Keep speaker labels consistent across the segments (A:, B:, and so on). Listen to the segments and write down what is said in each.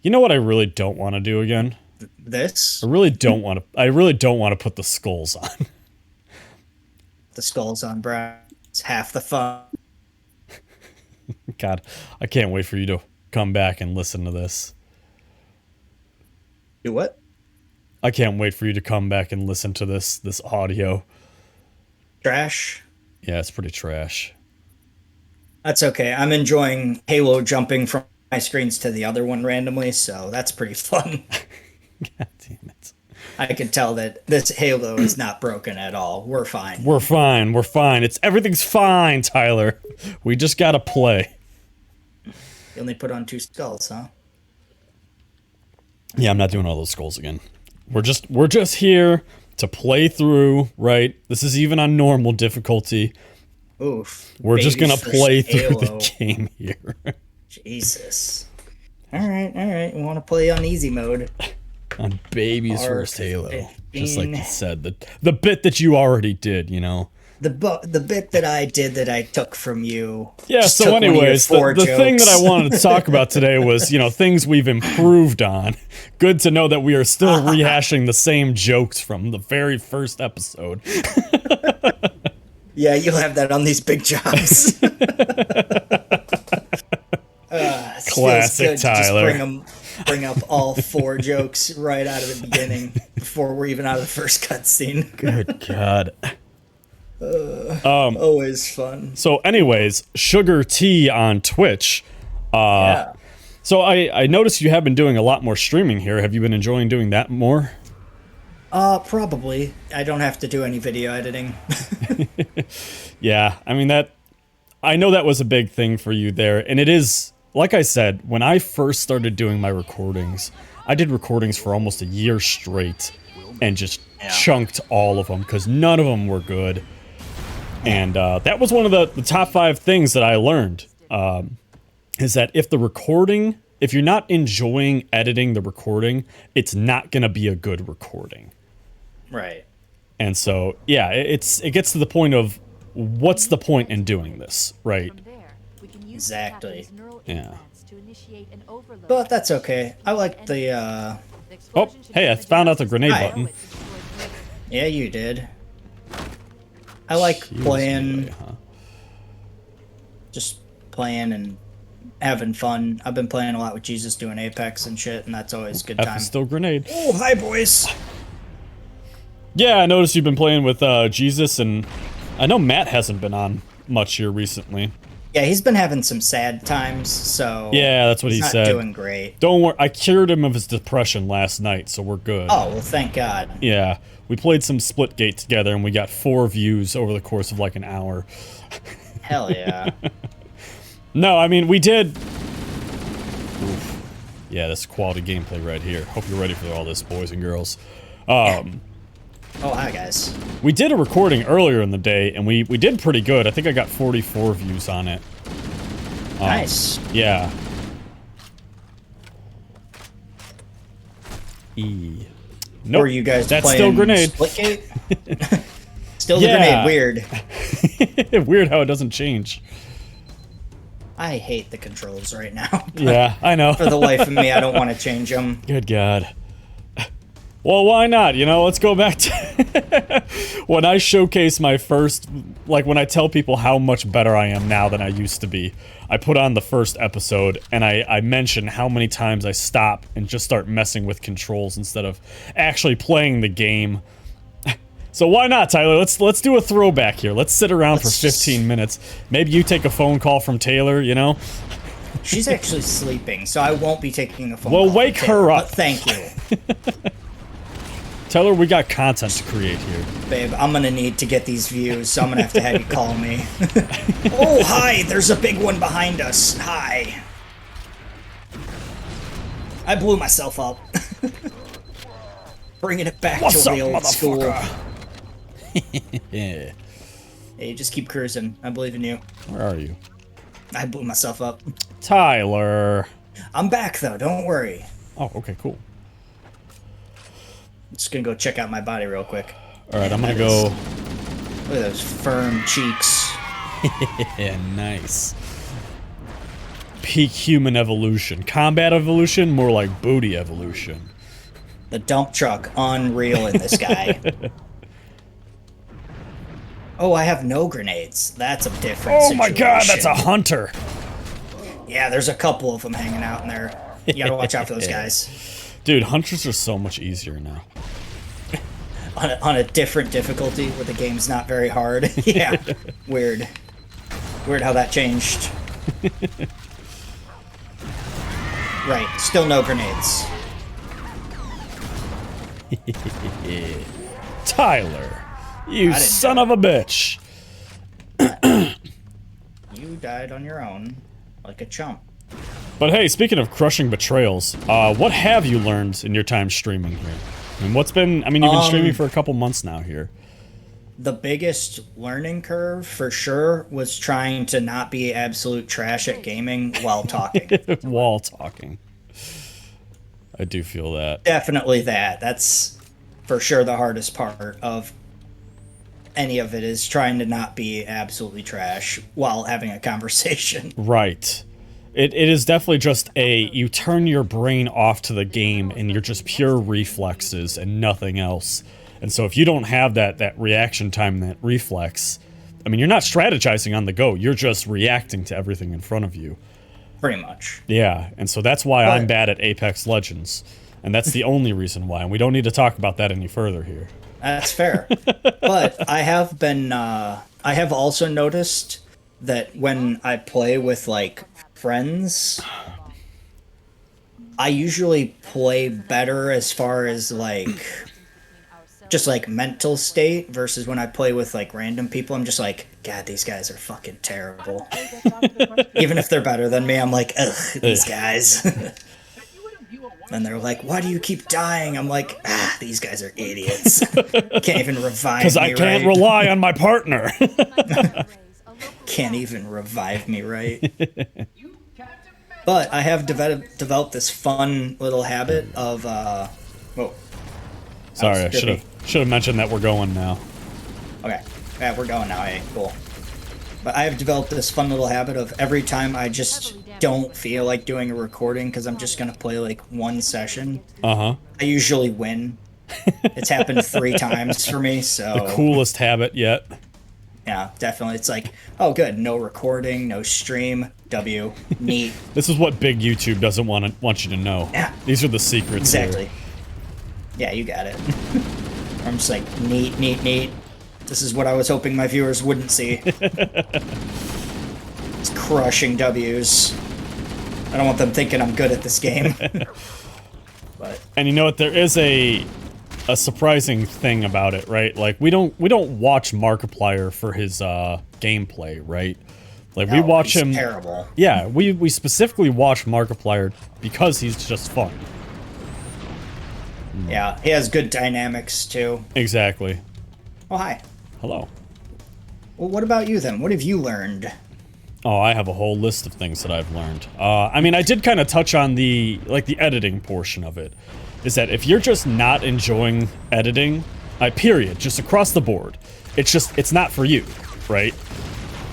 A: You know what I really don't want to do again?
B: This?
A: I really don't want to. I really don't want to put the skulls on.
B: The skulls on brown. It's half the fun.
A: God, I can't wait for you to come back and listen to this.
B: Do what?
A: I can't wait for you to come back and listen to this audio.
B: Trash?
A: Yeah, it's pretty trash.
B: That's okay. I'm enjoying Halo jumping from my screens to the other one randomly, so that's pretty fun.
A: God damn it.
B: I can tell that this Halo is not broken at all. We're fine.
A: We're fine. We're fine. Everything's fine, Tyler. We just gotta play.
B: You only put on 2 skulls, huh?
A: Yeah, I'm not doing all those skulls again. We're just here to play through, right? This is even on normal difficulty.
B: Oof.
A: We're just gonna play through
B: Halo.
A: the game here.
B: Jesus. Alright. We want to play on easy mode.
A: On baby's
B: R
A: first Halo.
B: 15.
A: Just like you said. The bit that you already did, you know?
B: The bit that I did that I took from you.
A: Yeah,
B: just
A: so
B: took one of your
A: anyways,
B: four
A: the thing that I
B: jokes.
A: wanted to talk about today was, things we've improved on. Good to know that we are still rehashing the same jokes from the very first episode.
B: Yeah, you'll have that on these big jobs.
A: Classic Tyler.
B: Just bring up all 4 jokes right out of the beginning before we're even out of the first cutscene.
A: Good God.
B: Always fun.
A: So anyways, Sugar Tea on Twitch.
B: Yeah.
A: So I noticed you have been doing a lot more streaming here. Have you been enjoying doing that more?
B: Probably. I don't have to do any video editing.
A: Yeah, I mean I know that was a big thing for you there, and it is, like I said, when I first started doing my recordings, I did recordings for almost a year straight, and just chunked all of them, because none of them were good. And that was one of the top 5 things that I learned, is that if you're not enjoying editing the recording, it's not going to be a good recording.
B: Right.
A: And so, yeah, it gets to the point of, what's the point in doing this, right?
B: Exactly.
A: Yeah.
B: But that's okay. I like the,
A: Oh, hey, I found out the grenade
B: Hi.
A: button.
B: Yeah, you did. I like playing, just playing and having fun. I've been playing a lot with Jesus doing Apex and shit, and that's always a good
A: F
B: time.
A: is still grenade.
B: Oh, hi, boys.
A: Yeah, I noticed you've been playing with Jesus, and I know Matt hasn't been on much here recently.
B: Yeah, he's been having some sad times, so
A: Yeah, that's what he
B: he's
A: said.
B: not doing great.
A: Don't worry, I cured him of his depression last night, so we're good.
B: Oh, well, thank God.
A: Yeah, we played some Splitgate together, and we got 4 views over the course of like an hour.
B: Hell yeah.
A: No, I mean, we did... Oof. Yeah, this is quality gameplay right here. Hope you're ready for all this, boys and girls.
B: Oh, hi, guys.
A: We did a recording earlier in the day, and we did pretty good. I think I got 44 views on it.
B: Nice.
A: Yeah. E. Nope.
B: Were you guys
A: That's
B: playing
A: still grenade.
B: Splitgate? Still the
A: Yeah.
B: grenade. Weird.
A: Weird how it doesn't change.
B: I hate the controls right now.
A: Yeah, I know.
B: For the life of me, I don't want to change them.
A: Good God. Well, why not? Let's go back to when I showcase my first, like when I tell people how much better I am now than I used to be. I put on the first episode and I mention how many times I stop and just start messing with controls instead of actually playing the game. So why not, Tyler? Let's do a throwback here. Let's sit around for 15 minutes. Maybe you take a phone call from Taylor,
B: She's actually sleeping, so I won't be taking a phone
A: Well,
B: call. from
A: wake
B: Taylor,
A: her up.
B: But thank you.
A: Tell her we got content to create here.
B: Babe, I'm gonna need to get these views, so I'm gonna have to have you call me. Oh, hi! There's a big one behind us. Hi. I blew myself up. Bringing it back
A: What's
B: to
A: up,
B: the old school.
A: Yeah.
B: Hey, just keep cruising. I believe in you.
A: Where are you?
B: I blew myself up.
A: Tyler.
B: I'm back, though. Don't worry.
A: Oh, okay, cool.
B: I'm just gonna go check out my body real quick.
A: All right, I'm gonna go.
B: Look at those firm cheeks.
A: Yeah, nice. peak human evolution. Combat evolution, more like booty evolution.
B: The dump truck, unreal in this guy. Oh, I have no grenades. That's a different situation.
A: My god, that's a hunter.
B: Yeah, there's a couple of them hanging out in there. You gotta watch out for those guys.
A: Dude, hunters are so much easier now.
B: On a different difficulty where the game's not very hard. Yeah, weird. Weird how that changed. Right, still no grenades.
A: Tyler, you son of a bitch.
B: You died on your own, like a chump.
A: But hey, speaking of crushing betrayals, what have you learned in your time streaming here? I mean, you've been streaming for a couple months now here.
B: The biggest learning curve, for sure, was trying to not be absolute trash at gaming while talking.
A: While talking. I do feel that.
B: Definitely that. That's for sure the hardest part of any of it, is trying to not be absolutely trash while having a conversation.
A: Right. It is definitely just you turn your brain off to the game and you're just pure reflexes and nothing else. And so if you don't have that reaction time, that reflex, I mean, you're not strategizing on the go. You're just reacting to everything in front of you.
B: Pretty much.
A: Yeah, and so that's why I'm bad at Apex Legends. And that's the only reason why. And we don't need to talk about that any further here.
B: That's fair. But I have also noticed that when I play with, like, friends, I usually play better as far as, like, just, like, mental state, versus when I play with, like, random people. I'm just like, God, these guys are fucking terrible. Even if they're better than me, I'm like, ugh, these guys. And they're like, why do you keep dying? I'm like, these guys are idiots. Can't even revive me.
A: Because I can't rely on my partner.
B: Can't even revive me right. But I have developed this fun little habit of, whoa.
A: Sorry, I should have mentioned that we're going now.
B: Okay. Yeah, we're going now. Hey, cool. But I have developed this fun little habit of every time I just don't feel like doing a recording because I'm just going to play like one session, I usually win. It's happened 3 times for me, so...
A: The coolest habit yet.
B: Yeah, definitely. It's like, oh good, no recording, no stream, W, neat.
A: This is what big YouTube doesn't want you to know.
B: Yeah.
A: These are the secrets.
B: Exactly.
A: Here.
B: Yeah, you got it. I'm just like, neat, neat, neat. This is what I was hoping my viewers wouldn't see. It's crushing W's. I don't want them thinking I'm good at this game. But
A: and you know what? There is a surprising thing about it, right? Like we don't watch Markiplier for his gameplay, right? Like we watch him.
B: Terrible.
A: Yeah, we specifically watch Markiplier because he's just fun.
B: Yeah, he has good dynamics too.
A: Exactly.
B: Oh, hi.
A: Hello.
B: Well, what about you then? What have you learned?
A: Oh, I have a whole list of things that I've learned. I mean, I did kind of touch on the editing portion of it. Is that if you're just not enjoying editing, period, just across the board, it's not for you, right?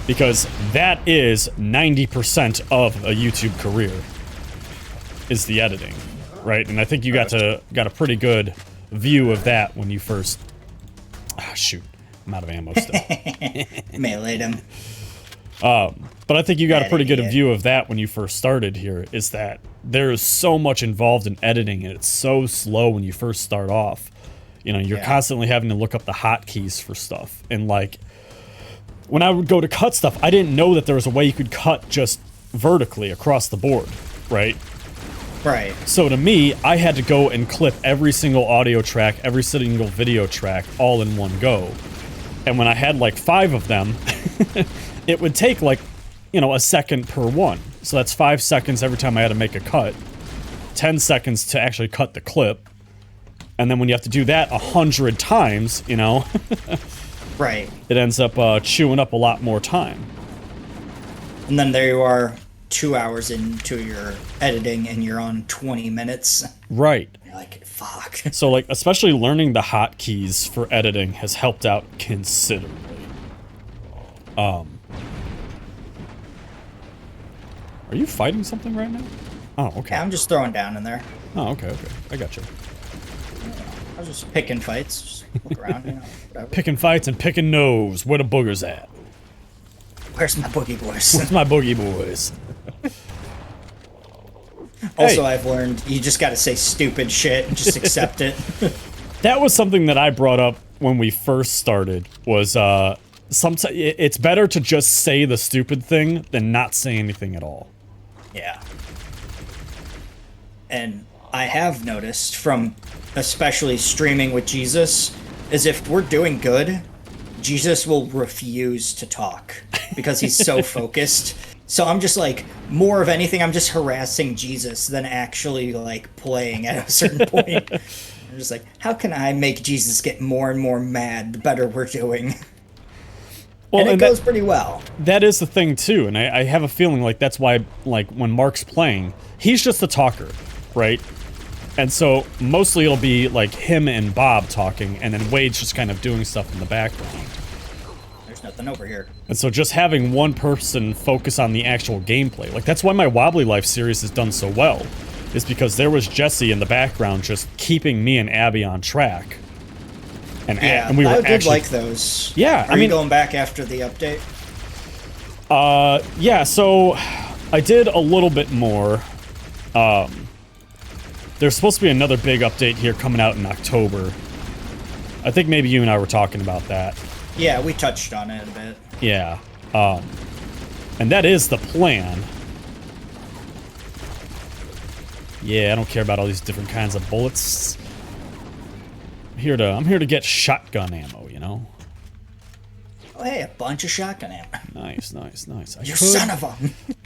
A: Because that is 90% of a YouTube career, is the editing, right? And I think you got a pretty good view of that when you first... shoot. I'm out of ammo still.
B: Melee'd him.
A: But I think you got a pretty good view of that when you first started here, is that there is so much involved in editing, and it's so slow when you first start off. You know, you're constantly having to look up the hotkeys for stuff. And, like, when I would go to cut stuff, I didn't know that there was a way you could cut just vertically across the board, right?
B: Right.
A: So to me, I had to go and clip every single audio track, every single video track, all in one go. And when I had like 5 of them, it would take like, you know, a second per one. So that's 5 seconds every time I had to make a cut. 10 seconds to actually cut the clip. And then when you have to do that 100 times, you know,
B: right,
A: it ends up chewing up a lot more time.
B: And then there you are, 2 hours into your editing, and you're on 20 minutes.
A: Right.
B: You're like, fuck.
A: So, like, especially learning the hotkeys for editing has helped out considerably. Are you fighting something right now? Oh, okay.
B: Yeah, I'm just throwing down in there.
A: Oh, okay, okay. I got you.
B: I was just picking fights. Just look around, whatever.
A: Picking fights and picking nose. Where the boogers at?
B: Where's my boogie boys?
A: Where's my boogie boys?
B: Also,
A: Hey.
B: I've learned you just gotta say stupid shit and just accept it.
A: That was something that I brought up when we first started, was, sometimes it's better to just say the stupid thing than not say anything at all.
B: Yeah. And I have noticed from especially streaming with Jesus, is if we're doing good, Jesus will refuse to talk because he's so focused. So I'm just like, more of anything, I'm just harassing Jesus than actually like playing at a certain point. I'm just like, how can I make Jesus get more and more mad the better we're doing?
A: Well,
B: and it goes pretty well.
A: That is the thing too, and I have a feeling like that's why, like, when Mark's playing, he's just the talker, right? And so mostly it'll be like him and Bob talking, and then Wade's just kind of doing stuff in the background.
B: There's nothing over here.
A: And so just having one person focus on the actual gameplay, like that's why my Wobbly Life series has done so well, is because there was Jesse in the background just keeping me and Abby on track. And,
B: Yeah,
A: and we were
B: I did
A: actually,
B: like those.
A: Yeah,
B: Are you going back after the update?
A: yeah, so I did a little bit more. There's supposed to be another big update here coming out in October. I think maybe you and I were talking about that.
B: Yeah, we touched on it a bit.
A: Yeah. And that is the plan. Yeah, I don't care about all these different kinds of bullets. I'm here to get shotgun ammo, you know?
B: Oh, hey, a bunch of shotgun ammo.
A: Nice, nice, nice.
B: You son of a...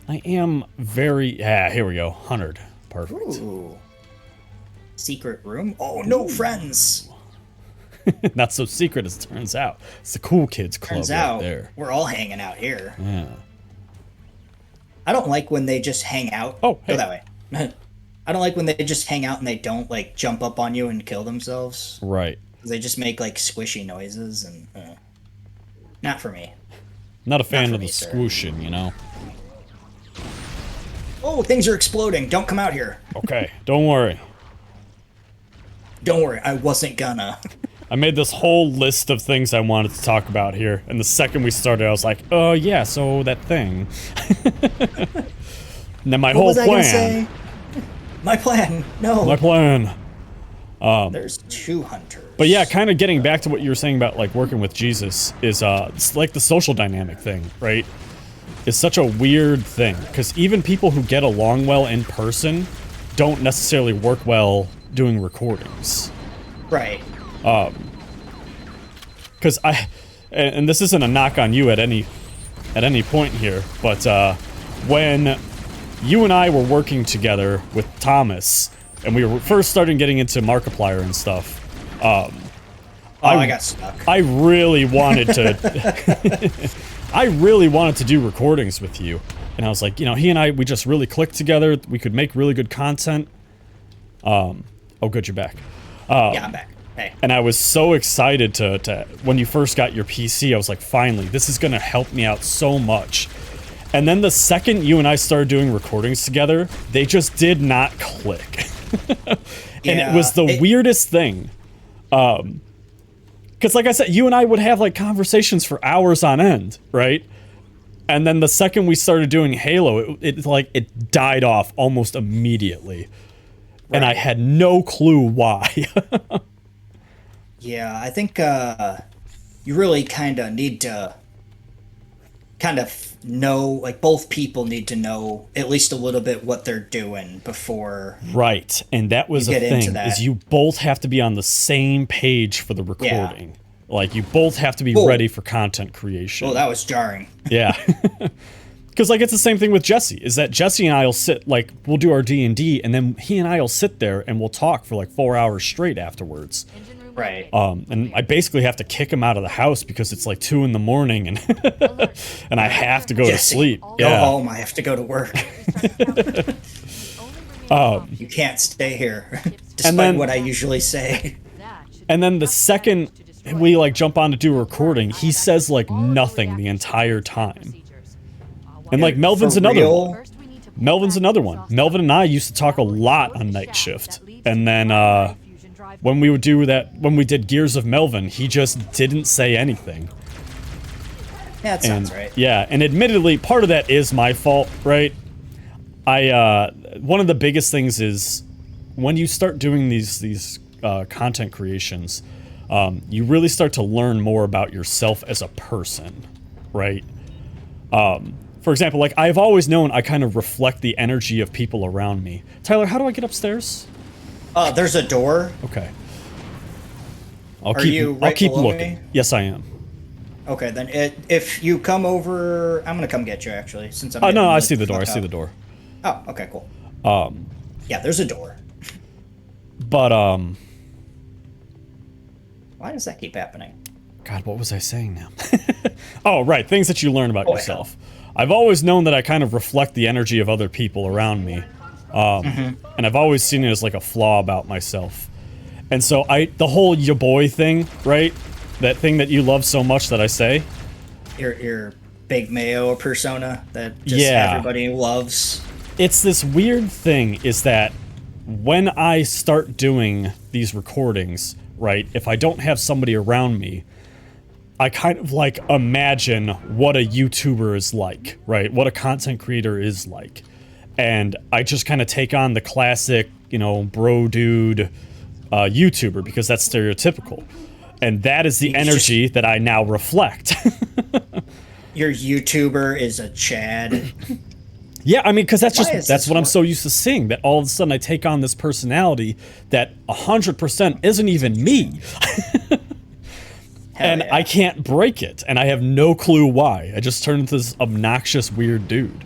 A: I am very... Yeah, here we go. 100. Perfect.
B: Ooh. Secret room? Oh, no friends!
A: Not so secret as it turns out. It's the cool kids club
B: Turns
A: right
B: out,
A: there.
B: we're all hanging out here.
A: Yeah.
B: I don't like when they just hang out.
A: Oh, hey.
B: Go that way. I don't like when they just hang out and they don't, like, jump up on you and kill themselves.
A: Right.
B: They just make, like, squishy noises and... not for me.
A: Not a fan
B: for
A: of the
B: me, sir.
A: squooshing, you know?
B: Oh, things are exploding. Don't come out here.
A: Okay, don't worry.
B: Don't worry, I wasn't gonna.
A: I made this whole list of things I wanted to talk about here, and the second we started, I was like, oh yeah, so that thing. And then my
B: What
A: whole
B: was I gonna
A: plan.
B: say? My plan. No.
A: My plan.
B: There's 2 hunters.
A: But yeah, kind of getting back to what you were saying about like working with Jesus is it's like the social dynamic thing, right? Is such a weird thing because even people who get along well in person don't necessarily work well doing recordings.
B: Right.
A: Because and this isn't a knock on you at any point here, but when you and I were working together with Thomas, and we were first starting getting into Markiplier and stuff,
B: I got stuck.
A: I really wanted to, I really wanted to do recordings with you, and I was like, you know, he and I, we just really clicked together. We could make really good content. Oh, good, you're back.
B: Yeah, I'm back. Hey.
A: And I was so excited to when you first got your PC, I was like, finally, this is gonna help me out so much. And then the second you and I started doing recordings together, they just did not click. And it was the weirdest thing. Because like I said, you and I would have like conversations for hours on end, right? And then the second we started doing Halo, it died off almost immediately. Right. And I had no clue why.
B: Yeah, I think you really kind of need to know, like, both people need to know at least a little bit what they're doing before.
A: Right, and that was a thing, is you both have to be on the same page for the recording. Yeah. Like, you both have to be ready for content creation.
B: Oh, that was jarring.
A: Yeah. Because, like, it's the same thing with Jesse, is that Jesse and I will sit, like, we'll do our D&D, and then he and I will sit there and we'll talk for, like, 4 hours straight afterwards.
B: Right.
A: And I basically have to kick him out of the house because it's like 2 in the morning and and I have to go to sleep.
B: Go home. I have to go to work. You can't stay here, despite what I usually say.
A: And then the second we like jump on to do a recording, he says like nothing the entire time. And like Melvin's another one. Melvin's another one. Melvin and I used to talk a lot on night shift. And then, when we would do that, when we did Gears of Melvin, he just didn't say anything.
B: Yeah, that sounds right.
A: Yeah, and admittedly, part of that is my fault, right? One of the biggest things is when you start doing these content creations, you really start to learn more about yourself as a person, right? For example, like, I've always known I kind of reflect the energy of people around me. Tyler, how do I get upstairs?
B: There's a door.
A: Okay.
B: Are you right
A: I'll keep
B: below
A: looking.
B: me?
A: Yes, I am.
B: Okay, then if you come over, I'm gonna come get you actually, since I'm.
A: Oh no,
B: getting
A: I see the door. I see
B: up.
A: the door.
B: Oh, okay, cool. Yeah, there's a door.
A: But
B: Why does that keep happening?
A: God, what was I saying now? Oh, right, things that you learn about
B: Oh,
A: yourself. I've always known that I kind of reflect the energy of other people around me, and I've always seen it as like a flaw about myself. And so the whole "ya boy" thing, right? That thing that you love so much that I say.
B: Your big mayo persona that just
A: Yeah.
B: everybody loves.
A: It's this weird thing is that when I start doing these recordings, right, if I don't have somebody around me, I kind of like imagine what a YouTuber is like, right? What a content creator is like. And I just kind of take on the classic, you know, bro dude YouTuber because that's stereotypical. And that is the energy that I now reflect.
B: Your YouTuber is a Chad.
A: Yeah, I mean, because that's
B: this
A: what I'm so used to seeing, that all of a sudden I take on this personality that 100% isn't even me. And
B: yeah.
A: I can't break it, and I have no clue why. I just turned into this obnoxious, weird dude.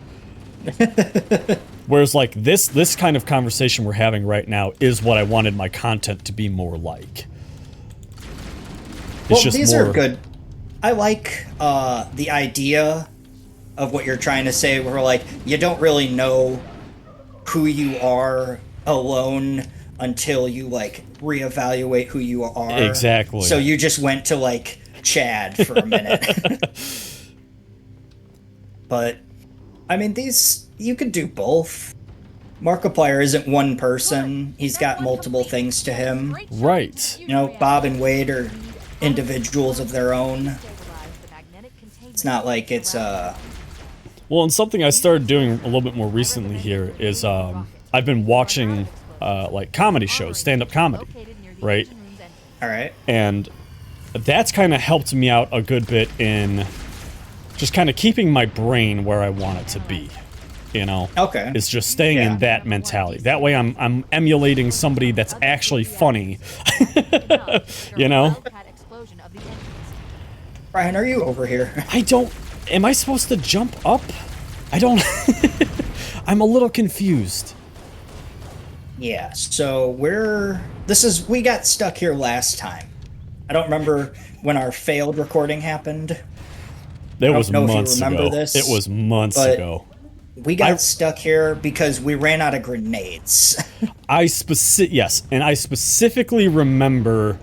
A: Whereas, like, this kind of conversation we're having right now is what I wanted my content to be more like.
B: Well, these are good. I like the idea of what you're trying to say, where, like, you don't really know who you are alone until you, like, reevaluate who you are.
A: Exactly.
B: So you just went to, like, Chad for a minute. But, I mean, you could do both. Markiplier isn't one person. He's got multiple things to him.
A: Right.
B: You know, Bob and Wade are individuals of their own. It's not like it's
A: Well, and something I started doing a little bit more recently here is I've been watching like comedy shows, stand-up comedy, right?
B: all right.
A: And that's kind of helped me out a good bit in just kind of keeping my brain where I want it to be, you know?
B: Okay.
A: It's just staying in that mentality. That way I'm emulating somebody that's actually funny, you know?
B: Brian, are you over here?
A: Am I supposed to jump up? I don't, I'm a little confused.
B: Yeah, so we got stuck here last time. I don't remember when our failed recording happened.
A: It was months
B: remember
A: ago.
B: this,
A: It was months ago.
B: We got stuck here because we ran out of grenades.
A: Yes, and I specifically remember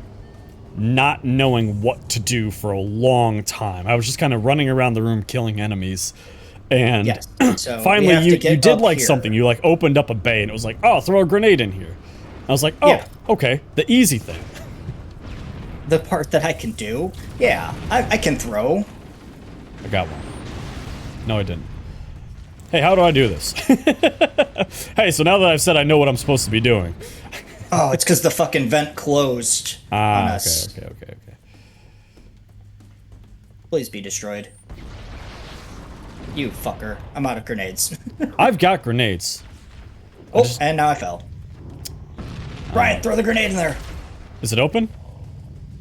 A: not knowing what to do for a long time. I was just kind of running around the room killing enemies. And
B: Yes, so
A: finally you did like
B: here.
A: something. You like opened up a bay and it was like, oh, throw a grenade in here. I was like, oh,
B: Yeah.
A: okay, the easy thing.
B: The part that I can do, yeah, I can throw.
A: I got one. No, I didn't. Hey, how do I do this? Hey, so now that I've said I know what I'm supposed to be doing.
B: Oh, it's because the fucking vent closed on us.
A: Okay.
B: Please be destroyed. You fucker. I'm out of grenades.
A: I've got grenades.
B: And now I fell. Brian, throw the grenade in there.
A: Is it open?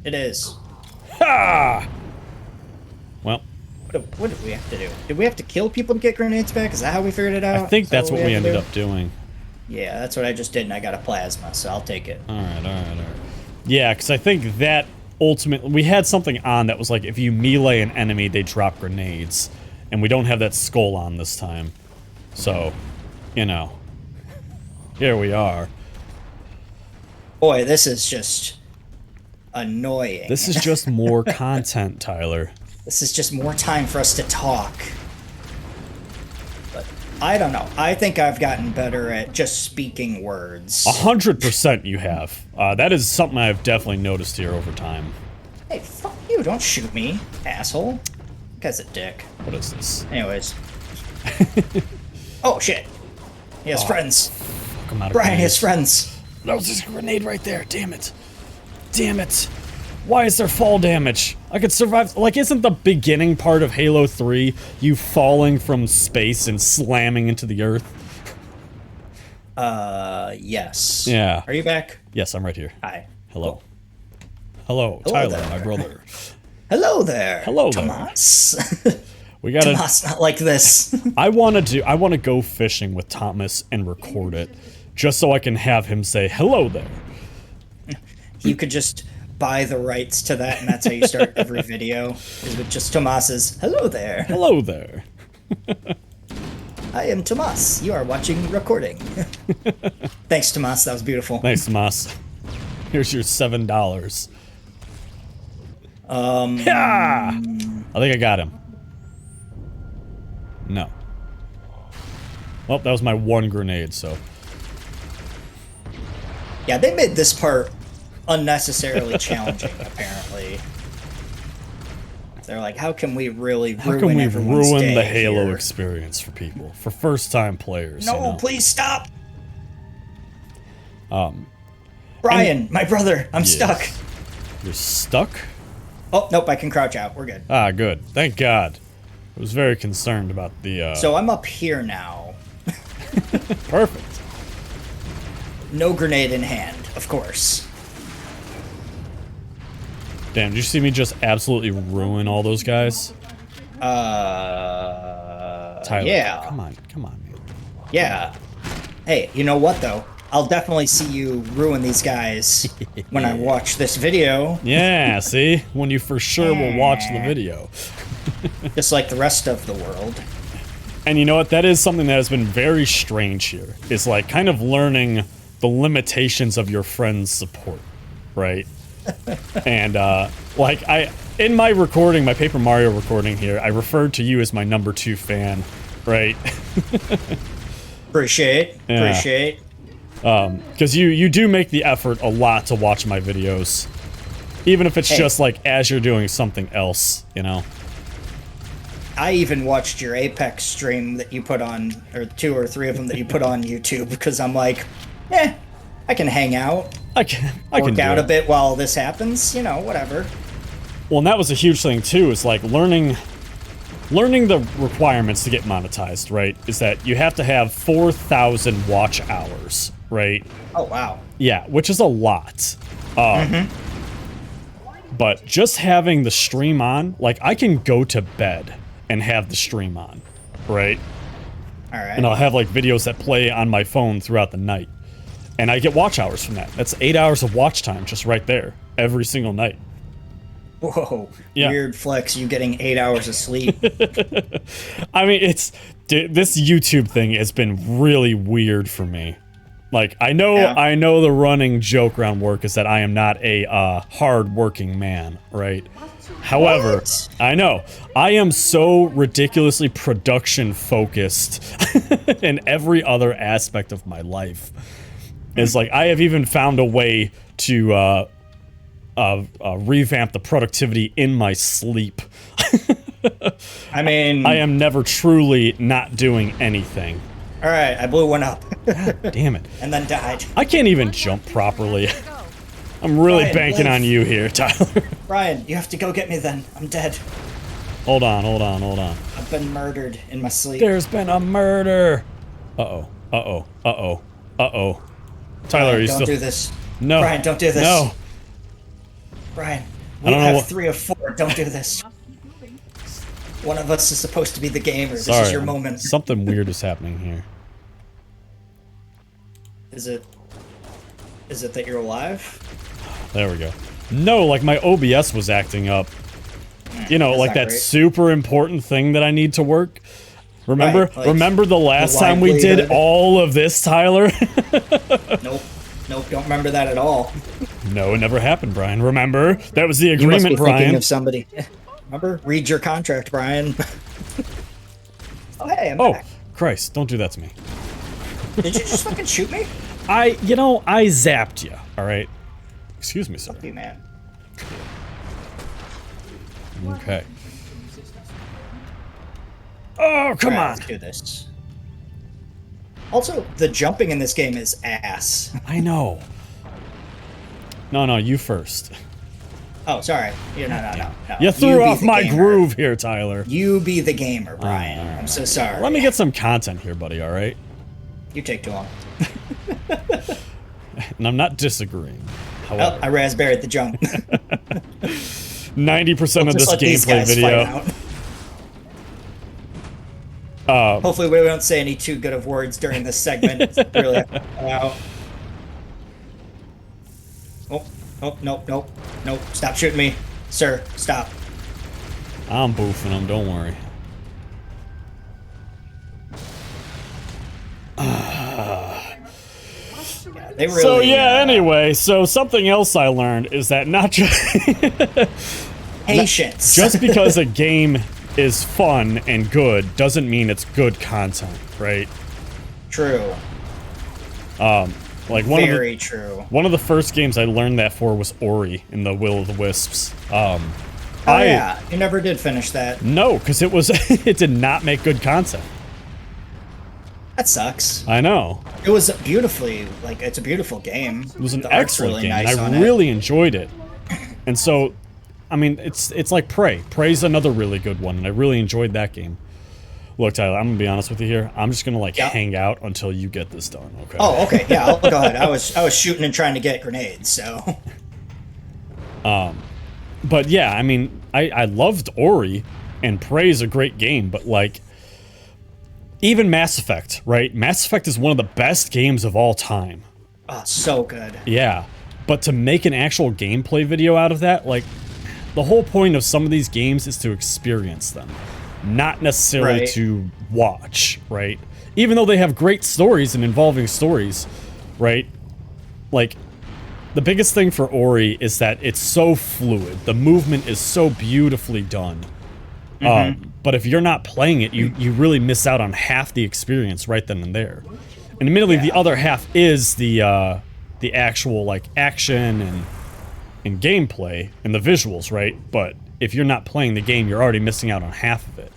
B: It is.
A: Ha! Well,
B: What did we have to do? Did we have to kill people to get grenades back? Is that how we figured it out?
A: I think
B: Is that
A: that's what we
B: had to
A: ended
B: do?
A: up doing.
B: Yeah, that's what I just did, and I got a plasma, so I'll take it.
A: All right. Yeah, because I think that ultimately we had something on that was like if you melee an enemy, they drop grenades, and we don't have that skull on this time. So, you know, here we are.
B: Boy, this is just annoying.
A: This is just more content, Tyler.
B: This is just more time for us to talk. But I don't know. I think I've gotten better at just speaking words.
A: 100% you have. That is something I've definitely noticed here over time.
B: Hey, fuck you. Don't shoot me, asshole. That guy's a dick.
A: What is this?
B: Anyways. Oh, shit. He has friends.
A: Come out of
B: Brian has friends.
A: That was just a grenade right there. Damn it. Damn it. Why is there fall damage? I could survive. Like, isn't the beginning part of Halo 3 you falling from space and slamming into the earth?
B: Yes.
A: Yeah.
B: Are you back?
A: Yes, I'm right here.
B: Hi.
A: Hello. Hello,
B: Hello
A: Tyler,
B: there.
A: my brother.
B: Hello there.
A: Hello there.
B: Tomas.
A: We gotta.
B: Tomas, not like this.
A: I want to go fishing with Thomas and record it, just so I can have him say hello there.
B: You could just buy the rights to that, and that's how you start every video, is with just Tomas's hello there.
A: Hello there.
B: I am Tomas. You are watching recording. Thanks, Tomas. That was beautiful.
A: Thanks, Tomas. Here's your $7. Yeah! I think I got him. No. Well, that was my one grenade, so.
B: Yeah, they made this part unnecessarily challenging, apparently. They're like, how can we really ruin everyone's day
A: the Halo
B: here?
A: experience for people, for first-time players?
B: No,
A: you know?
B: please stop! Brian, my brother, I'm stuck.
A: You're stuck?
B: Oh, nope, I can crouch out. We're good.
A: Ah, good. Thank God. I was very concerned about the,
B: So I'm up here now.
A: Perfect.
B: No grenade in hand, of course.
A: Damn, did you see me just absolutely ruin all those guys? Tyler,
B: Yeah.
A: Come on, man.
B: Yeah. Hey, you know what, though? I'll definitely see you ruin these guys when I watch this video.
A: Yeah, see? When you for sure will watch the video.
B: Just like the rest of the world.
A: And you know what? That is something that has been very strange here. Is like kind of learning the limitations of your friend's support, right? And like in my recording, my Paper Mario recording here, I referred to you as my number 2 fan, right?
B: Appreciate.
A: Because you do make the effort a lot to watch my videos, even if it's just like as you're doing something else, you know.
B: I even watched your Apex stream that you put on, or 2 or 3 of them that you put on YouTube, because I'm like, I can hang out.
A: I can
B: work out a bit while this happens, you know, whatever.
A: Well, and that was a huge thing too, is like learning the requirements to get monetized, right? Is that you have to have 4,000 watch hours, right?
B: Oh, wow.
A: Yeah, which is a lot. But just having the stream on, like I can go to bed and have the stream on, right?
B: All right.
A: And I'll have like videos that play on my phone throughout the night. And I get watch hours from that. That's 8 hours of watch time just right there, every single night.
B: Whoa.
A: Yeah.
B: Weird flex, you getting 8 hours of sleep.
A: I mean, this YouTube thing has been really weird for me. Like, I know the running joke around work is that I am not a hard-working man, right? However,
B: What?
A: I know, I am so ridiculously production-focused in every other aspect of my life. It's like, I have even found a way to revamp the productivity in my sleep.
B: I mean...
A: I am never truly not doing anything.
B: Alright, I blew one up.
A: God damn it.
B: And then died.
A: I can't even jump properly. I'm really
B: Brian,
A: banking
B: live.
A: on you here, Tyler.
B: Brian, you have to go get me then. I'm dead.
A: Hold on.
B: I've been murdered in my sleep.
A: There's been a murder. Uh-oh. Tyler, are you
B: don't
A: still...
B: do this.
A: No.
B: Brian, don't do this.
A: No.
B: Brian, we
A: don't know
B: have
A: what-
B: 3 of 4. Don't do this. One of us is supposed to be the gamer. This
A: Sorry.
B: is your moment.
A: Something weird is happening here.
B: Is it that you're alive?
A: There we go. No, like my OBS was acting up. You know,
B: That's
A: like
B: not
A: that
B: great.
A: super important thing that I need to work. Remember?
B: Right, like
A: Remember the last
B: the
A: time we did
B: livelihood.
A: all of this, Tyler?
B: Nope, don't remember that at all.
A: No, it never happened, Brian. Remember? That was the
B: You must be
A: agreement,
B: thinking
A: Brian.
B: of somebody. Remember? Read your contract, Brian. Oh, hey, I'm
A: Oh,
B: back.
A: Christ, don't do that to me.
B: Did you just fucking shoot me?
A: I zapped you, alright? Excuse me, sir.
B: Fuck you, man.
A: Okay. Oh, come on.
B: Let's do this. Also, the jumping in this game is ass.
A: I know. No, you first.
B: Oh, sorry. No.
A: You threw
B: be
A: off
B: the
A: my
B: gamer.
A: groove here, Tyler.
B: You be the gamer, Brian. I'm so sorry.
A: Let me get some content here, buddy, alright?
B: You take too long.
A: And I'm not disagreeing.
B: Oh,
A: However,
B: I raspberried the jump.
A: 90% of this gameplay video.
B: Hopefully we don't say any too good of words during this segment. It's really out. Oh, nope. Stop shooting me. Sir, stop.
A: I'm boofing them, don't worry.
B: They really,
A: So yeah, anyway, so something else I learned is that not just
B: patience.
A: just because a game is fun and good doesn't mean it's good content, right?
B: True.
A: Like
B: Very true.
A: one of the first games I learned that for was Ori in the Will of the Wisps.
B: Yeah, you never did finish that.
A: No, because it was it did not make good content.
B: That sucks.
A: I know.
B: It was beautifully, like, it's a beautiful game.
A: It was an
B: The art's
A: excellent
B: really
A: game.
B: nice
A: and
B: on
A: I
B: it.
A: really enjoyed it. And so, I mean, it's like Prey. Prey's another really good one, and I really enjoyed that game. Look, Tyler, I'm gonna be honest with you here. I'm just gonna like hang out until you get this done, okay?
B: Oh, okay. Yeah, I'll go ahead. I was shooting and trying to get grenades, so.
A: But yeah, I mean, I loved Ori, and Prey's a great game, but like, even Mass Effect, right? Mass Effect is one of the best games of all time.
B: Oh, so good.
A: Yeah, but to make an actual gameplay video out of that, like, the whole point of some of these games is to experience them, not necessarily
B: Right.
A: to watch, right? Even though they have great stories and involving stories, right? Like, the biggest thing for Ori is that it's so fluid. The movement is so beautifully done. But if you're not playing it, you really miss out on half the experience right then and there. And admittedly, the other half is the actual like action and gameplay and the visuals, right? But if you're not playing the game, you're already missing out on half of it.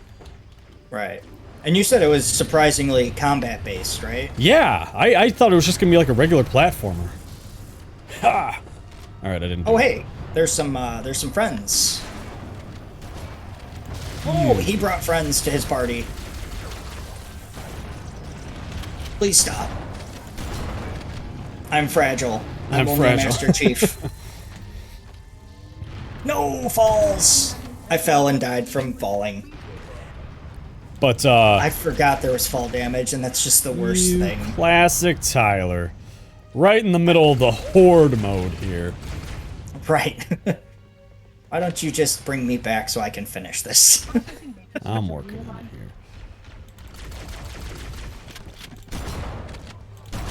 B: Right. And you said it was surprisingly combat-based, right?
A: Yeah, I thought it was just gonna be like a regular platformer. Ha! All right, I didn't.
B: Oh, hey, there's some friends. Oh, he brought friends to his party. Please stop. I'm fragile. I'm only
A: fragile.
B: a Master Chief. No, falls! I fell and died from falling.
A: But
B: I forgot there was fall damage, and that's just the worst thing.
A: classic Tyler, right in the middle of the horde mode here.
B: Right. Why don't you just bring me back so I can finish this?
A: I'm working on it here.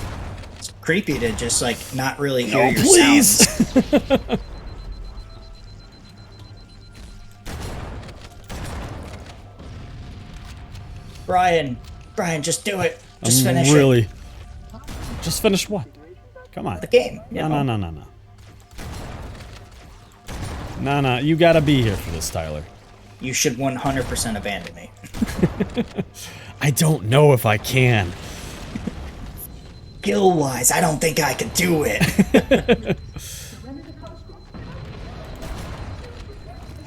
B: It's creepy to just, like, not really hear
A: Oh,
B: your
A: please!
B: sounds. Brian, just do it. Just finish it.
A: Just finish what? Come on.
B: The game. You know?
A: No. No, you gotta be here for this, Tyler.
B: You should 100% abandon me.
A: I don't know if I can.
B: Skill-wise, I don't think I could do it.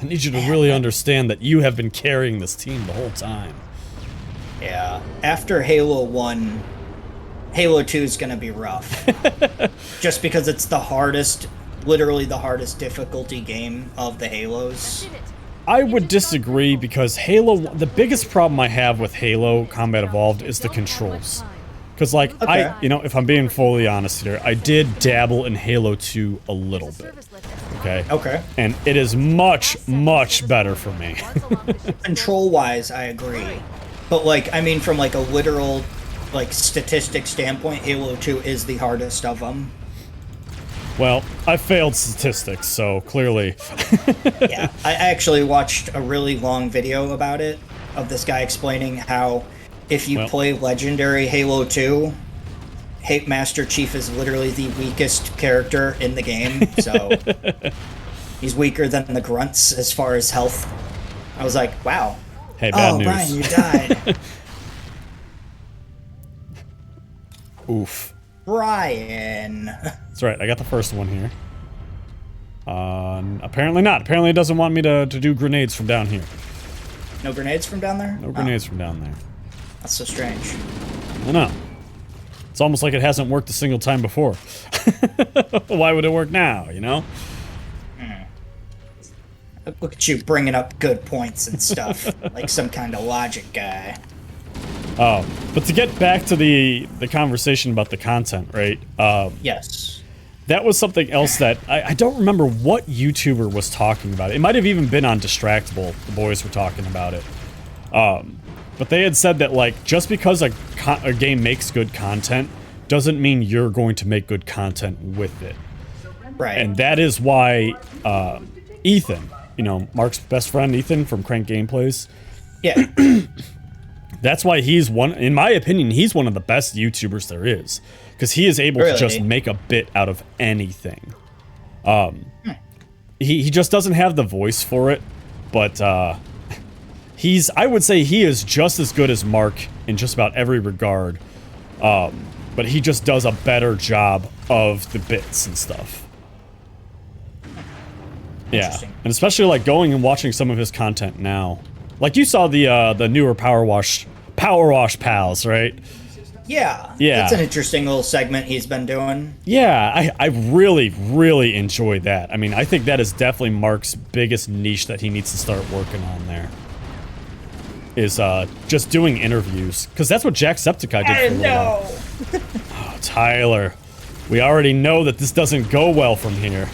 A: I need you to really understand that you have been carrying this team the whole time.
B: Yeah. After Halo 1, Halo 2 is gonna be rough. Just because it's the hardest, literally the hardest difficulty game of the Halos.
A: I would disagree because Halo, the biggest problem I have with Halo Combat Evolved is the controls. Because, like,
B: Okay.
A: if I'm being fully honest here, I did dabble in Halo 2 a little bit. Okay?
B: Okay.
A: And it is much, much better for me.
B: Control-wise, I agree. But, like, I mean, from, like, a literal, like, statistic standpoint, Halo 2 is the hardest of them.
A: Well, I failed statistics, so clearly.
B: Yeah. I actually watched a really long video about it, of this guy explaining how if you
A: Well.
B: play Legendary Halo 2, Hate Master Chief is literally the weakest character in the game, so he's weaker than the grunts as far as health. I was like, wow.
A: Hey, bad
B: Oh,
A: news.
B: Brian, you died.
A: Oof.
B: Brian.
A: That's right, I got the first one here. Apparently not. Apparently it doesn't want me to do grenades from down here.
B: No grenades from down there?
A: No grenades from down there.
B: That's so strange.
A: I know. It's almost like it hasn't worked a single time before. Why would it work now, you know?
B: Look at you bringing up good points and stuff, like some kind of logic guy.
A: Oh, but to get back to the conversation about the content, right?
B: Yes.
A: That was something else that I don't remember what YouTuber was talking about. It might have even been on Distractable. The boys were talking about it. But they had said that, like, just because a game makes good content doesn't mean you're going to make good content with it.
B: Right.
A: And that is why Ethan, you know, Mark's best friend Ethan from Crank Gameplays,
B: Yeah.
A: that's why he's one, in my opinion, he's one of the best YouTubers there is. Because he is able to just make a bit out of anything. He just doesn't have the voice for it, but I would say he is just as good as Mark in just about every regard. But he just does a better job of the bits and stuff. Yeah, and especially like going and watching some of his content now. Like you saw the newer Power Wash Pals, right?
B: Yeah.
A: Yeah.
B: It's an interesting little segment he's been doing.
A: Yeah, I really, really enjoy that. I mean, I think that is definitely Mark's biggest niche that he needs to start working on there. Is just doing interviews. Because that's what Jacksepticeye did for a little while. Oh, Tyler. We already know that this doesn't go well from here.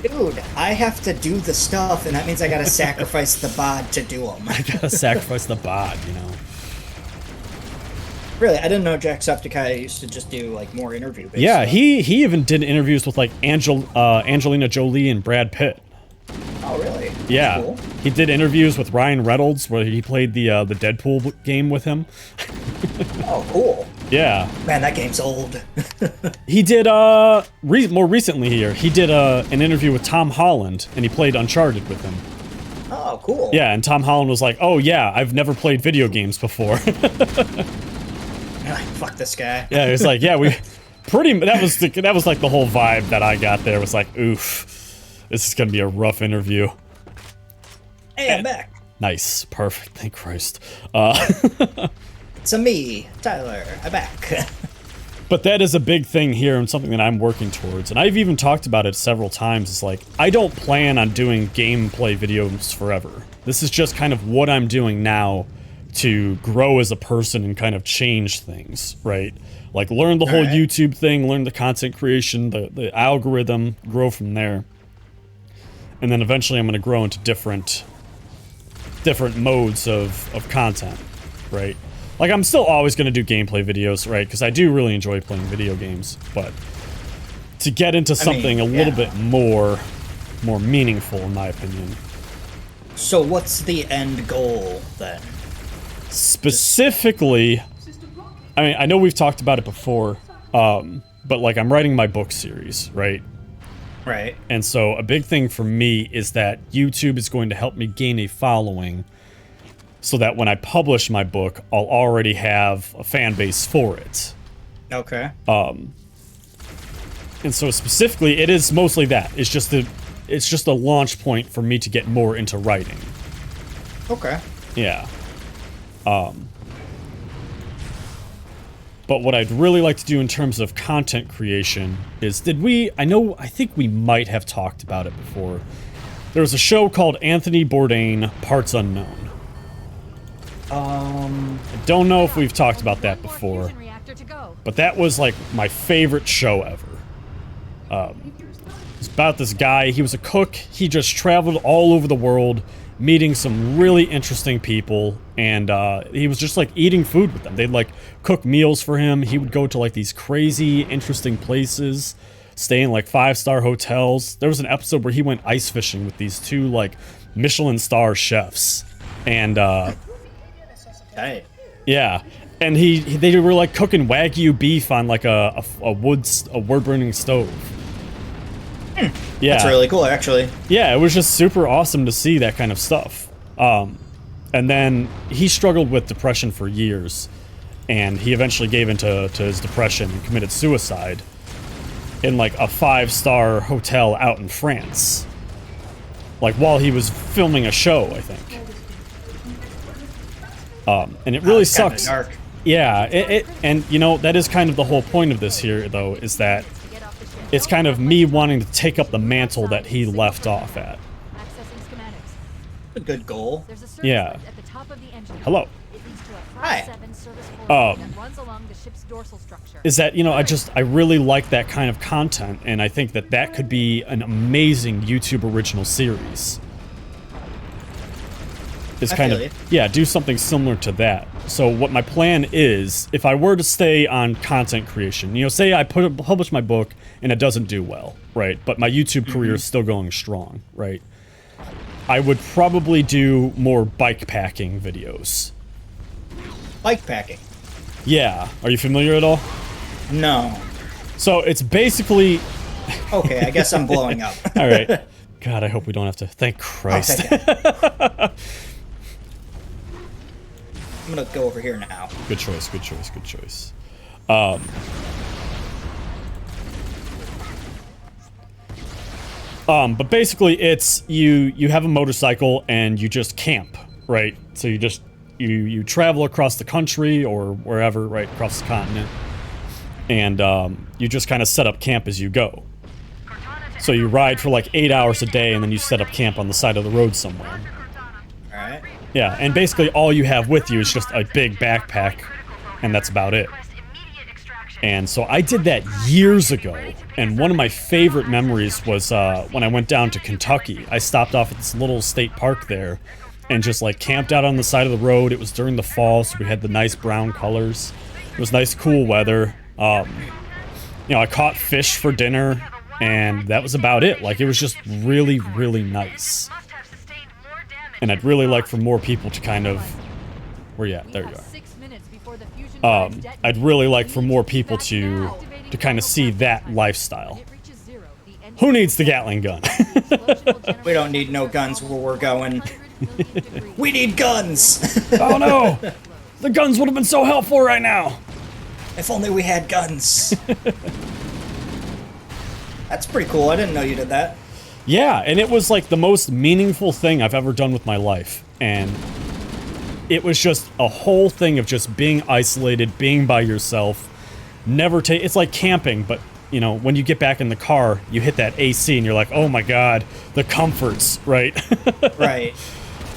B: Dude, I have to do the stuff, and that means I gotta sacrifice the bod to do them.
A: I gotta sacrifice the bod, you know.
B: Really, I didn't know Jacksepticeye used to just do, like, more interview-based
A: Yeah,
B: stuff.
A: he even did interviews with, like, Angelina Jolie and Brad Pitt.
B: Oh, really?
A: Yeah.
B: Cool.
A: He did interviews with Ryan Reynolds, where he played the Deadpool game with him.
B: Oh, cool.
A: Yeah.
B: Man, that game's old.
A: He did, more recently here, he did an interview with Tom Holland, and he played Uncharted with him.
B: Oh, cool.
A: Yeah, and Tom Holland was like, oh yeah, I've never played video games before.
B: Fuck this guy.
A: Yeah, he was like, yeah, that was like the whole vibe that I got there, was like, oof, this is gonna be a rough interview.
B: Hey, I'm back.
A: Nice, perfect, thank Christ.
B: It's a me, Tyler. I'm back.
A: But that is a big thing here and something that I'm working towards. And I've even talked about it several times. It's like, I don't plan on doing gameplay videos forever. This is just kind of what I'm doing now to grow as a person and kind of change things, right? Like learn the whole YouTube thing, learn the content creation, the algorithm, grow from there. And then eventually I'm going to grow into different modes of content, right? Like, I'm still always going to do gameplay videos, right? Because I do really enjoy playing video games. But to get into something a little bit more meaningful, in my opinion.
B: So what's the end goal, then?
A: Specifically, I mean, I know we've talked about it before, but, like, I'm writing my book series, right?
B: Right.
A: And so a big thing for me is that YouTube is going to help me gain a following so that when I publish my book, I'll already have a fan base for it.
B: Okay.
A: And so specifically, it is mostly that. It's just a launch point for me to get more into writing.
B: Okay.
A: Yeah. But what I'd really like to do in terms of content creation is, I think we might have talked about it before. There was a show called Anthony Bourdain, Parts Unknown. I don't know if we've talked about that before, but that was like my favorite show ever. It's about this guy, he was a cook, he just traveled all over the world, meeting some really interesting people, and he was just like eating food with them. They'd like cook meals for him, he would go to like these crazy, interesting places, stay in like 5-star hotels. There was an episode where he went ice fishing with these two like Michelin star chefs, and
B: Hey.
A: yeah, And they were like cooking Wagyu beef on like a wood burning stove. Yeah,
B: That's really cool, actually.
A: yeah, it was just super awesome to see that kind of stuff. And then he struggled with depression for years, and he eventually gave into his depression and committed suicide in like a 5-star hotel out in France, like while he was filming a show, I think. And it really sucks.
B: Dark.
A: Yeah, and you know, that is kind of the whole point of this here, though, is that it's kind of me wanting to take up the mantle that he left off at.
B: A good goal.
A: Yeah. Hello.
B: Hi.
A: Is that, you know, I really like that kind of content, and I think that that could be an amazing YouTube original series. Is kind of, yeah, do something similar to that. So what my plan is, if I were to stay on content creation, you know, say I publish my book and it doesn't do well, right? But my YouTube career is still going strong, right? I would probably do more bike packing videos.
B: Bike packing?
A: Yeah. Are you familiar at all?
B: No.
A: So it's basically...
B: Okay, I guess I'm blowing up.
A: All right. God, I hope we don't have to... Thank Christ.
B: Okay. I'm gonna go over here now.
A: Good choice, good choice, good choice. But basically it's you have a motorcycle and you just camp, right? So you just you travel across the country or wherever, right, across the continent. And you just kind of set up camp as you go. So you ride for like 8 hours a day and then you set up camp on the side of the road somewhere.
B: Alright.
A: Yeah, and basically all you have with you is just a big backpack, and that's about it. And so I did that years ago, and one of my favorite memories was when I went down to Kentucky. I stopped off at this little state park there, and just like camped out on the side of the road. It was during the fall, so we had the nice brown colors. It was nice, cool weather. You know, I caught fish for dinner, and that was about it. Like, it was just really, really nice. And I'd really like for more people to kind of... Where you at? There you are. I'd really like for more people to kind of see that lifestyle. Who needs the Gatling gun?
B: We don't need no guns where we're going. We need guns!
A: Oh no! The guns would have been so helpful right now!
B: If only we had guns. That's pretty cool. I didn't know you did that.
A: Yeah, and it was like the most meaningful thing I've ever done with my life. And it was just a whole thing of just being isolated, being by yourself, never take... It's like camping, but, you know, when you get back in the car, you hit that AC and you're like, oh my god, the comforts, right?
B: Right.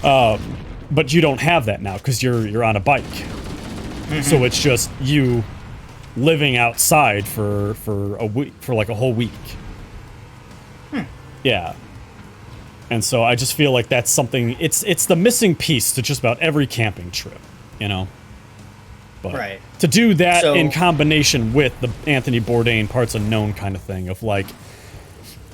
A: But you don't have that now, because you're on a bike. So it's just you living outside for a week, for like a whole week. Yeah. And so I just feel like that's something, it's the missing piece to just about every camping trip, you know? But
B: right.
A: To do that
B: So,
A: in combination with the Anthony Bourdain parts unknown kind of thing of like,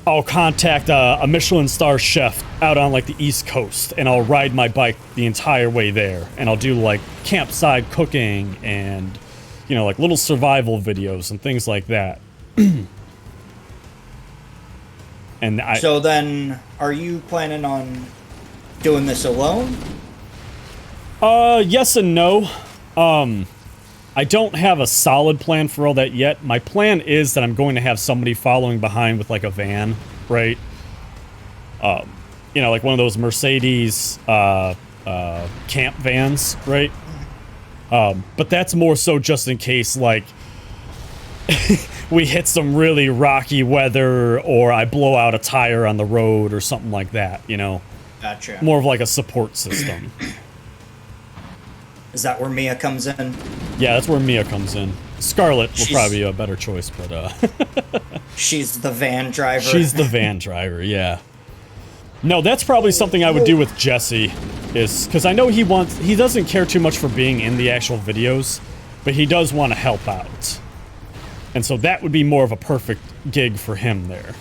A: I'll contact a Michelin star chef out on like the East Coast and I'll ride my bike the entire way there and I'll do like campsite cooking and, you know, like little survival videos and things like that. And
B: so then, are you planning on doing this alone?
A: Yes and no. I don't have a solid plan for all that yet. My plan is that I'm going to have somebody following behind with like a van, right? You know, like one of those Mercedes camp vans, right? But that's more so just in case, like, we hit some really rocky weather or I blow out a tire on the road or something like that, you know?
B: Gotcha.
A: More of like a support system.
B: Is that where Mia comes in?
A: Yeah, that's where Mia comes in. Scarlett will probably be a better choice, but
B: she's the van driver.
A: She's the van driver, yeah. No, that's probably something I would do with Jesse, is because I know he doesn't care too much for being in the actual videos, but he does want to help out. And so that would be more of a perfect gig for him there.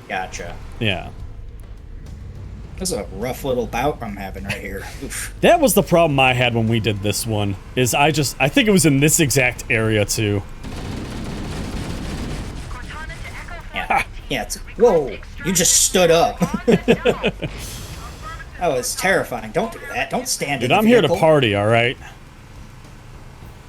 B: Gotcha.
A: Yeah.
B: This is a rough little bout I'm having right here. Oof.
A: That was the problem I had when we did this one, is I think it was in this exact area too.
B: Yeah, yeah. Whoa! You just stood up. That was terrifying. Don't do that. Don't stand.
A: Dude,
B: in the
A: I'm here to
B: vehicle.
A: party, all right?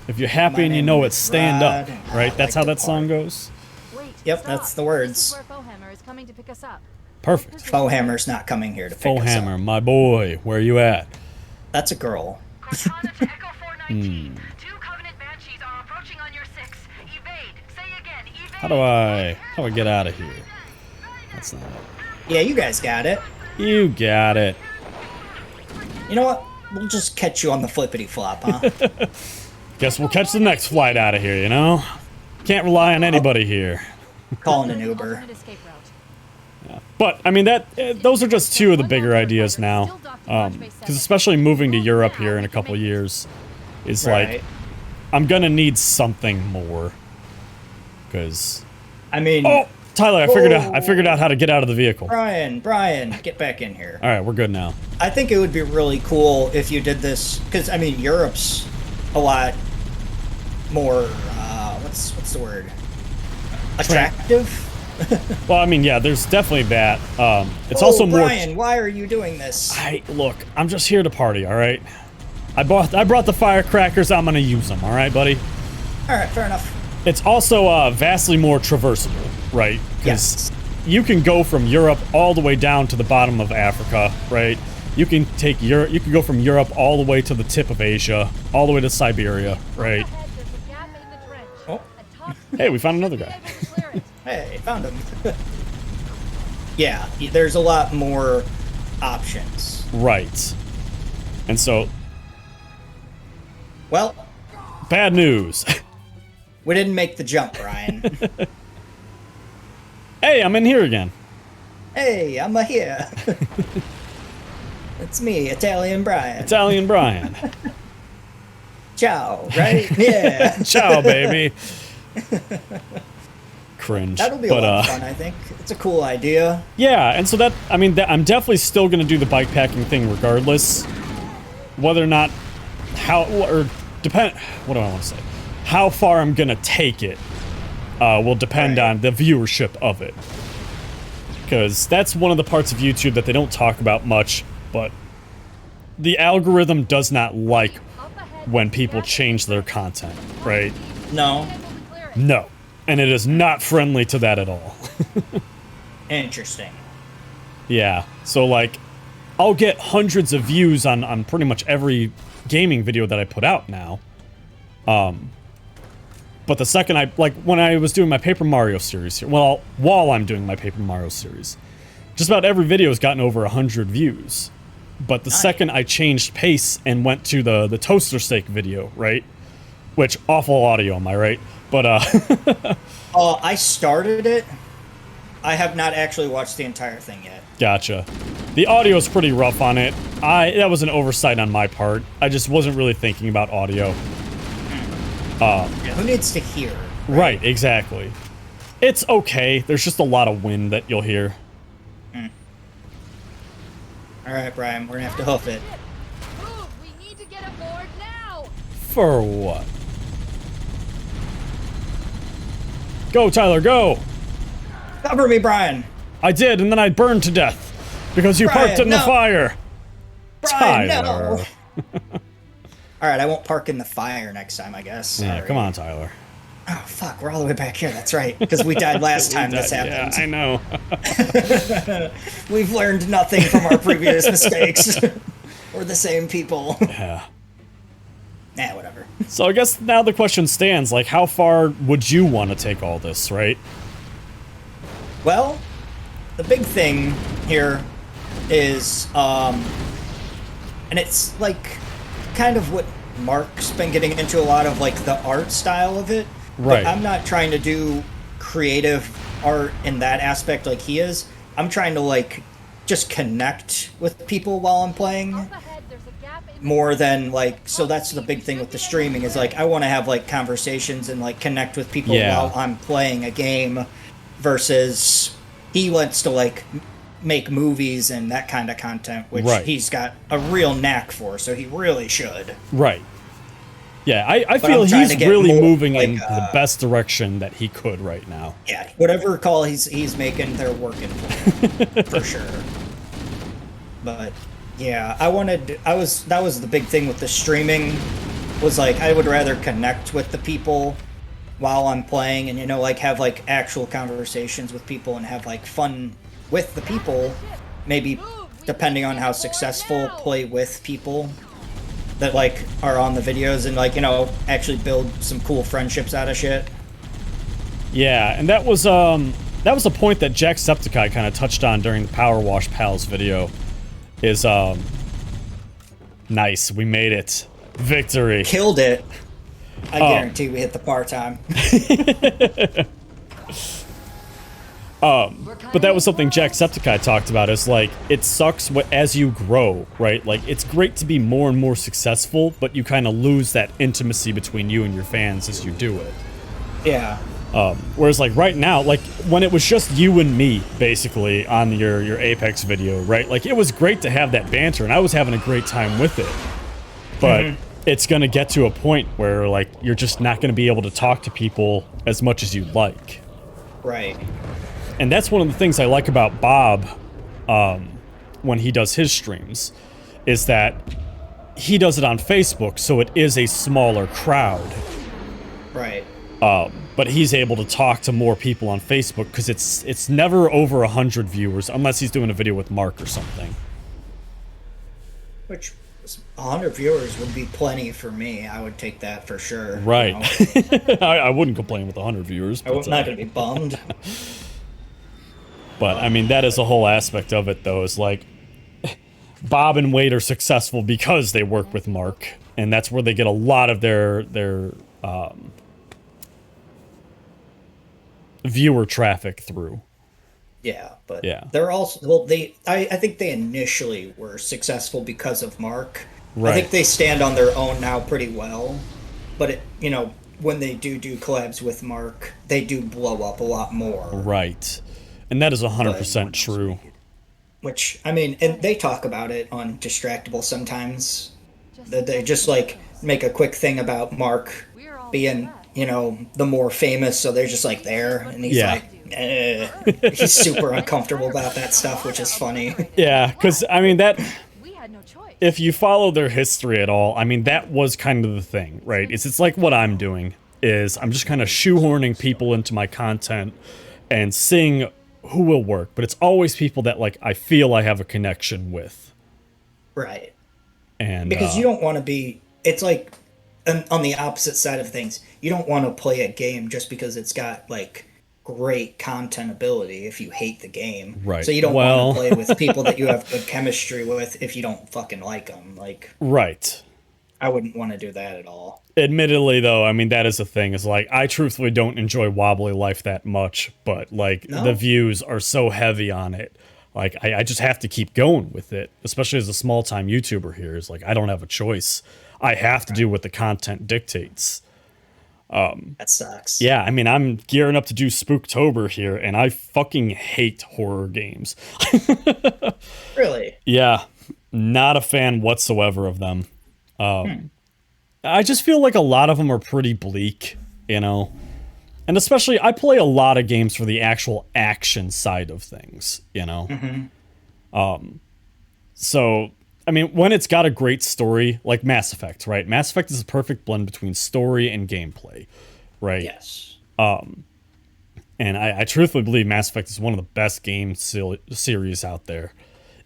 A: If you're happy
B: My
A: and you
B: name
A: know
B: is
A: it, stand up,
B: Rod, and
A: right?
B: I
A: That's
B: like
A: how
B: to
A: that song
B: party.
A: goes.
C: Wait,
B: Yep,
C: stop.
B: that's the words.
C: This is where Bowhammer is coming to pick us up.
A: Perfect.
B: Foehammer's not coming here to pick
A: Full
B: us
A: hammer,
B: up.
A: my boy, where you at?
B: That's a girl.
D: Cortana to Echo 419. Two Covenant Banshees are approaching on your 6. Evade. Say again, evade.
A: How do I get out of here? That's not it.
B: Yeah, you guys got it.
A: You got it.
B: You know what? We'll just catch you on the flippity flop, huh?
A: Guess we'll catch the next flight out of here, you know? Can't rely on anybody here.
B: Calling an Uber.
C: Alternate escape route.
A: But, I mean, those are just two of the bigger ideas now. Because especially moving to Europe here in a couple years is
B: Right.
A: like, I'm gonna need something more. Because...
B: I mean,
A: Oh! Tyler, I figured out how to get out of the vehicle.
B: Brian, get back in here.
A: Alright, we're good now.
B: I think it would be really cool if you did this, because, I mean, Europe's a lot more, what's the word? Attractive?
A: Well, I mean, yeah, there's definitely that. It's also more...
B: Brian, why are you doing this?
A: Look, I'm just here to party, alright? I brought the firecrackers, I'm gonna use them, alright, buddy?
B: Alright, fair enough.
A: It's also vastly more traversable, right?
B: Yes.
A: You can go from Europe all the way down to the bottom of Africa, right? You can go from Europe all the way to the tip of Asia, all the way to Siberia, right?
C: Ahead, there's a gap in the trench.
B: Oh,
C: A top
A: Hey, we found another guy.
C: able to clear it.
B: hey, found him. Yeah, there's a lot more options.
A: Right. And so,
B: Well,
A: bad news.
B: we didn't make the jump, Brian.
A: Hey, I'm in here again.
B: Hey, I'm here. It's me, Italian Brian.
A: Italian Brian.
B: Ciao, right? Yeah.
A: Ciao, baby. Cringe.
B: That'll be a lot of fun, I think. It's a cool idea.
A: Yeah, and so I'm definitely still gonna do the bike packing thing regardless. Whether or not what do I want to say? How far I'm gonna take it will depend
B: Right.
A: on the viewership of it. Because that's one of the parts of YouTube that they don't talk about much, but the algorithm does not like
C: Up ahead,
A: when
C: there's a
A: people
C: gap in
A: change
C: the
A: their
C: trench.
A: content, right?
B: No.
C: Able to clear it.
A: No. And it is not friendly to that at all.
B: Interesting.
A: Yeah, so like, I'll get hundreds of views on pretty much every gaming video that I put out now. But the second when I was doing my Paper Mario series here, well, while I'm doing my Paper Mario series, just about every video has gotten over 100 views. But the second I changed pace and went to the toaster steak video, right? Which, awful audio, am I right? But,
B: I started it. I have not actually watched the entire thing yet.
A: Gotcha. The audio is pretty rough on it. That was an oversight on my part. I just wasn't really thinking about audio.
B: Who needs to hear?
A: Right, exactly. It's okay. There's just a lot of wind that you'll hear.
B: All right, Brian, we're gonna have to hoof it.
C: Move, we need to get aboard now.
A: For what? Go, Tyler, go!
B: Cover me, Brian.
A: I did, and then I burned to death. Because you
B: Brian,
A: parked in the
B: no.
A: fire!
B: Brian,
A: Tyler.
B: no. All right, I won't park in the fire next time, I guess.
A: Yeah,
B: All right.
A: come on, Tyler.
B: Oh, fuck, we're all the way back here. That's right, because we died last time this
A: Yeah,
B: happened.
A: I know.
B: We've learned nothing from our previous mistakes. We're the same people.
A: Yeah.
B: Nah, whatever.
A: So I guess now the question stands, like, how far would you want to take all this, right?
B: Well, the big thing here is, and it's like kind of what Mark's been getting into a lot of, like the art style of it.
A: Right.
B: But I'm not trying to do creative art in that aspect like he is. I'm trying to like just connect with people while I'm playing
C: Up ahead, there's a gap in the
B: more than like, so that's the big thing with the streaming is like, I want to have like conversations and like connect with people
A: Yeah.
B: while I'm playing a game versus he wants to like make movies and that kind of content, which
A: Right.
B: he's got a real knack for, so he really should.
A: Right. Yeah, I
B: But
A: feel
B: I'm trying
A: he's
B: to get
A: really
B: more,
A: moving
B: like,
A: in the best direction that he could right now.
B: Yeah, whatever call he's making, they're working for him, for sure. But yeah, that was the big thing with the streaming, was like I would rather connect with the people while I'm playing, and like have like actual conversations with people and have like fun with the people. Maybe depending on how successful, play with people that like are on the videos and like actually build some cool friendships out of shit.
A: Yeah, and that was a point that Jacksepticeye kind of touched on during the Power Wash Pals video. Is nice, we made it. Victory.
B: Killed it. I guarantee we hit the par time.
A: But that was something Jacksepticeye talked about, is like, it sucks as you grow, right? Like, it's great to be more and more successful, but you kind of lose that intimacy between you and your fans as you do it.
B: Yeah.
A: Whereas, like, right now, like, when it was just you and me, basically, on your Apex video, right? Like, it was great to have that banter, and I was having a great time with it. But it's gonna get to a point where, like, you're just not gonna be able to talk to people as much as you'd like.
B: Right.
A: And that's one of the things I like about Bob, when he does his streams, is that he does it on Facebook, so it is a smaller crowd.
B: Right.
A: But he's able to talk to more people on Facebook because it's never over 100 viewers unless he's doing a video with Mark or something.
B: Which 100 viewers would be plenty for me. I would take that for sure.
A: Right. I wouldn't complain with 100 viewers.
B: I'm not gonna be bummed.
A: But I mean, that is a whole aspect of it, though. Is like Bob and Wade are successful because they work with Mark, and that's where they get a lot of their viewer traffic through.
B: Yeah, but
A: Yeah.
B: they're also well. I think they initially were successful because of Mark.
A: Right.
B: I think they stand on their own now pretty well, but when they do collabs with Mark, they do blow up a lot more.
A: Right. And that is 100% true.
B: Which, I mean, and they talk about it on Distractable sometimes. That they just like make a quick thing about Mark being, the more famous, so they're just like there, and he's
A: Yeah.
B: like, he's super uncomfortable about that stuff, which is funny.
A: Yeah, because, I mean, that...
C: We had no choice.
A: If you follow their history at all, I mean, that was kind of the thing, right? It's like what I'm doing, is I'm just kind of shoehorning people into my content and seeing who will work, but it's always people that, like, I feel I have a connection with.
B: Right.
A: And
B: Because you don't want to be... It's like, on the opposite side of things, you don't want to play a game just because it's got, like, great content ability if you hate the game.
A: Right.
B: So you don't
A: Well-
B: want to play with people that you have good chemistry with if you don't fucking like them. Like,
A: Right.
B: I wouldn't want to do that at all.
A: Admittedly, though, I mean, that is the thing, is like, I truthfully don't enjoy Wobbly Life that much, but, like,
B: No.
A: the views are so heavy on it. Like, I just have to keep going with it, especially as a small-time YouTuber here. It's like, I don't have a choice. I have to do what the content dictates.
B: That sucks.
A: Yeah, I mean, I'm gearing up to do Spooktober here, and I fucking hate horror games.
B: Really?
A: Yeah, not a fan whatsoever of them. I just feel like a lot of them are pretty bleak, And especially, I play a lot of games for the actual action side of things, So, I mean, when it's got a great story, like Mass Effect, right? Mass Effect is a perfect blend between story and gameplay, right?
B: Yes.
A: And I truthfully believe Mass Effect is one of the best game series out there.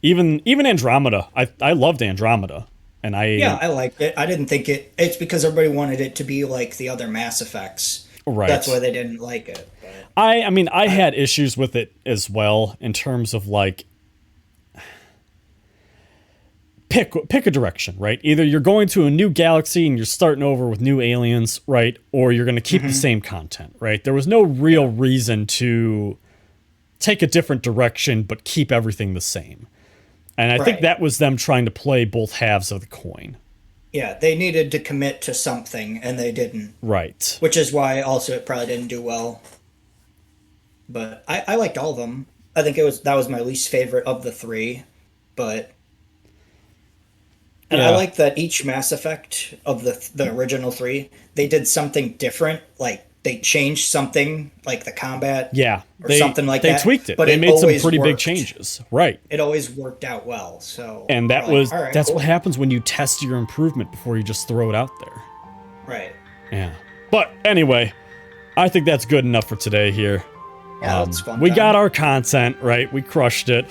A: Even Andromeda, I loved Andromeda, and
B: Yeah, I liked it. I didn't think it... It's because everybody wanted it to be like the other Mass Effects.
A: Right.
B: That's why they didn't like it. But...
A: I mean, I had issues with it as well in terms of like pick a direction, right? Either you're going to a new galaxy and you're starting over with new aliens, right? Or you're going to keep the same content, right? There was no real reason to take a different direction but keep everything the same. And I think
B: Right.
A: that was them trying to play both halves of the coin.
B: Yeah, they needed to commit to something, and they didn't.
A: Right.
B: Which is why also it probably didn't do well. But I liked all of them. I think that was my least favorite of the three, but and I
A: Yeah.
B: like that each Mass Effect of the original three, they did something different. Like they changed something, like the combat,
A: Yeah,
B: or something like
A: they
B: that.
A: tweaked it.
B: But
A: They
B: it
A: made some
B: always
A: pretty big
B: worked.
A: changes, right?
B: It always worked out well. So
A: And that
B: we're like,
A: was
B: all right,
A: that's
B: cool.
A: what happens when you test your improvement before you just throw it out there.
B: Right.
A: Yeah. But anyway, I think that's good enough for today here.
B: Yeah, that's fun.
A: We
B: time.
A: got our content, right? We crushed it.